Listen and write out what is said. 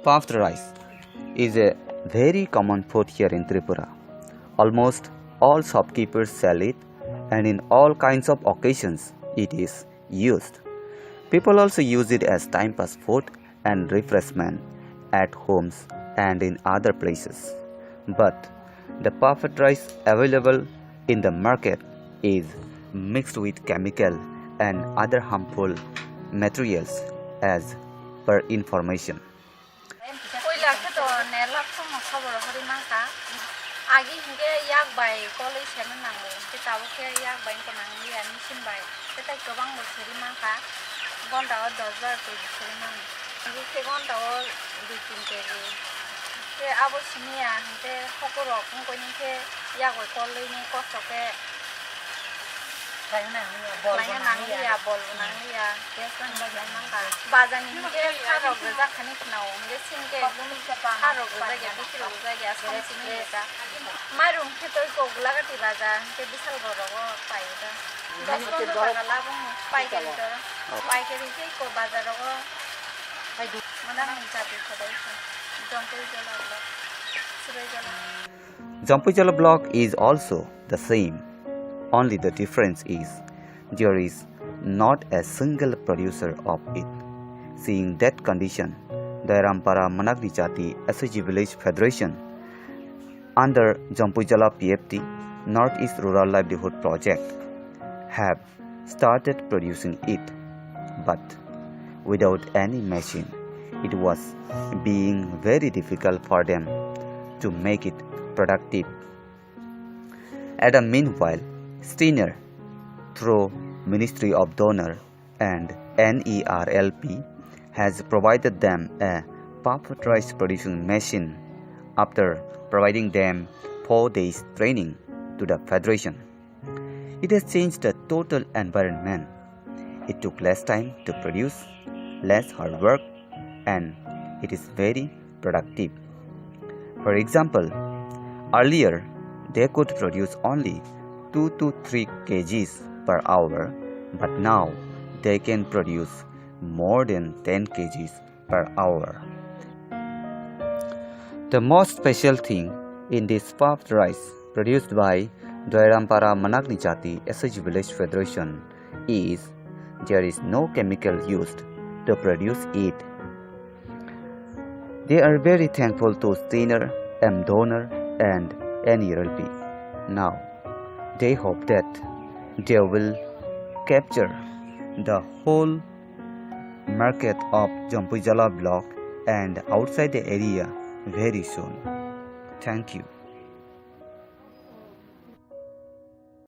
Puffed rice is a very common food here in Tripura. Almost all shopkeepers sell it, and in all kinds of occasions it is used. People also use it as time pass food and refreshment at homes and in other places. But the puffed rice available in the market is mixed with chemical and other harmful materials as per information. Agi hingga yak bai kolej semen nangu kita buke yak bai konang dia mission bai kita kebang berseri mangka gon tahu dozer tu berseri mang ini ke gon tahu bikin ke abu sini ya hingga hokurok mungkin ke yak bai kolej ni kosok ke lainnya nangi ya bol nangi ya biasa bagian mangka bazan hingga harok rezak kanik nau hingga singke harok rezak ya bikin rezak ya sama sini ya Marung kita ikut gula kati baza, kita bisa berdoa pai itu. Dasar tu baga labung pai kali tu, pai kali tu ikut baza doa. Mana mencari kata itu, Jampui Jala block is also the same. Only the difference is there is not a single producer of it. Seeing that condition, the Rampara Managni Jati SG Village Federation under Jampui Jala PFT Northeast Rural Livelihood Project have started producing it, but without any machine. It was being very difficult for them to make it productive. At a meanwhile, Steiner, through Ministry of Donor and NERLP, has provided them a puffed rice producing machine after providing them 4 days training to the Federation. It has changed the total environment. It took less time to produce, less hard work, and it is very productive. For example, earlier they could produce only 2 to 3 kgs per hour, but now they can produce more than 10 kgs per hour. The most special thing in this puffed rice produced by Doirampara Managni Jati SG Village Federation is there is no chemical used to produce it. They are very thankful to Steiner, Donor and NERLP. Now, they hope that they will capture the whole market of Jampui Jala block and outside the area very soon. Thank you.